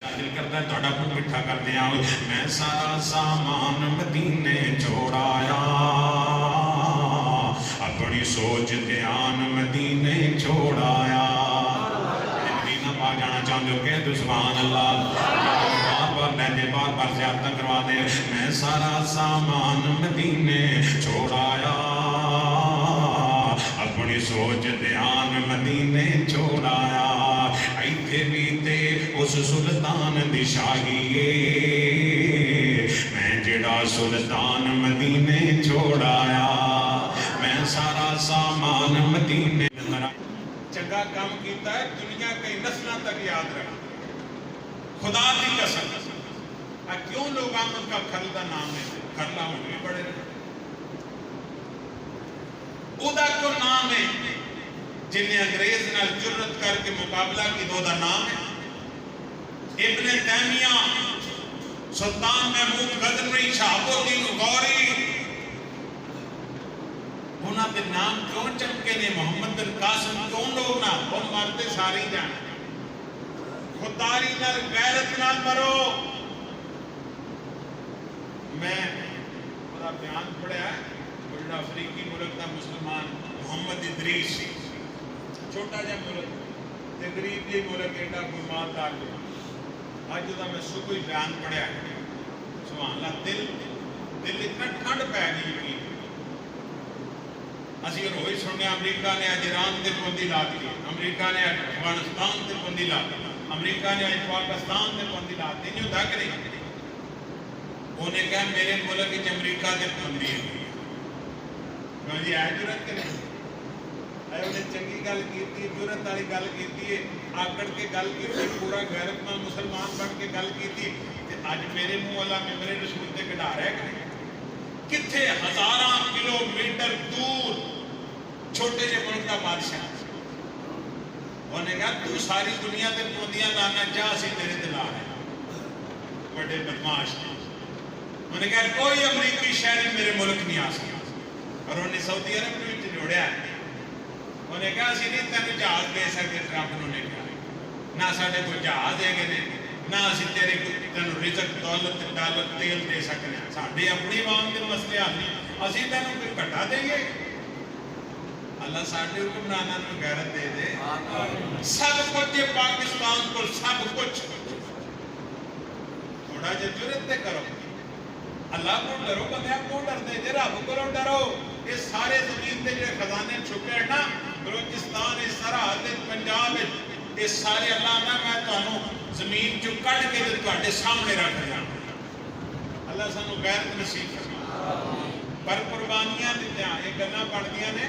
दिल करता है तुहाडा मुंह मिठा कर दियां। मैं सारा सामान मदीने छोड़ाया, अपनी सोच ध्यान मदीने छोड़ाया। मदीना पा जाना चाहते हो कह दो सुभान अल्लाह। बार बार लैंदे बार बार ज़ियारत करवा दे। मैं सारा सामान मदीने छोड़ाया, अपनी सोच ध्यान मदीने छोड़ाया। इत्थे भी ते उस सुल्तान दी शाही मैं जिहड़ा सुल्तान मदीने छोड़ाया। मैं सारा सामान मदीने चंगा काम कीता है, दुनिया कई नस्लों तक याद रखा। खुदा की कसम क्यों लोग आमद का खल का नाम है, खरला हुण भी बड़े ओदा क्यों नाम है जिन्हें अंग्रेज नाल जुर्रत करके मुकाबला की ओदा नाम है इब्ने तैमिया, सुल्तान महमूद गजनवी, शहाबुद्दीन गौरी। उन्होंने नाम क्यों चमके ने? मोहम्मद बिन कासिम क्यों लोग ना वो मरते सारे जान। खुदारी नाल गैरत नाल मरो। मैं बड़ा बयान पढ़िया बड़ा अफ्रीकी मुल्क का मुसलमान मोहम्मद इदरीस, छोटा जा मुल्क ते गरीब जी मुल्क एडा कोई मालदार नहीं। अज का मैं सुबह ही बयान पढ़िया सुभान अल्लाह, दिल इतना ठंड पै गई। असी रोज सुनने अमरीका ने अज ईरान से पाबंदी ला दी, अमरीका ने अफगानिस्तान से पाबंदी ला दी, अमरीका ने अज पाकिस्तान से पाबंदी ला दी। नहीं होता कि नहीं? उन्हें कहा मेरे मुल्क अमरीका से पाबंदी है जी, है जरूरत कि नहीं? उन्हें चंगी गल की, जरूरत वाली गल की, आकड़ के गल की, पूरा गैरतमंद मुसलमान बन के गल की। अज मेरे मुंह वाला मेरे रसूल से कढ़ा रहा है कितने हजारां किलोमीटर दूर छोटे जे मुल्क का बादशाह। उन्हें कहा तू सारी दुनिया के पाबंदियां लाना जा, असीं तेरे ते ला रहे बड़े बदमाश। उन्हें कहा कोई अमरीकी शहरी मेरे मुल्क नहीं आ सकता। और उन्हें सऊदी अरब में जोड़िया। उन्हें कहा असीं नहीं तेन जहाज दे सकते। ट्रंप ने कहा ना साढ़े कोई जहाज है ना असीं तेरे तेन रिजक दौलत डालर तेल दे सकते हैं। साढ़े अपनी आवाम के मसले हल नहीं, असीं तेन कोई घटा देंगे। अल्लाह साढ़े हुक्मरानां नूं गैरत दे दे। सब कुछ पाकिस्तान को सब कुछ। थोड़ा जिहा जुरत ते करो, अल्लाह को डरो, बंदे को डरते जे रब को डरो। ये सारे जमीन के जो खजाने छुपे हैं ना, बलोचिस्तान, सरहद, पंजाब, ये सारे अल्लाह ना मैं तुहानू जमीन चो कढ़ के तुहाडे सामने रख दिया। अल्लाह सानू गैरत नसीब करे। पर कुर्बानियां दित्तियां ये गल्लां बनदियां ने,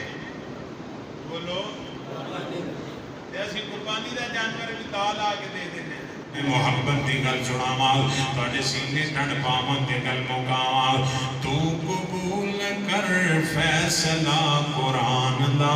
बोलो ते असीं कुर्बानी दा जानवर भी ताल आ के दे देने। मुहब्बत की गल सुनावा, तुहाडे सीने ठंड पावन ते गल मुकावा। तू कबूल कर फैसला कुरान दा।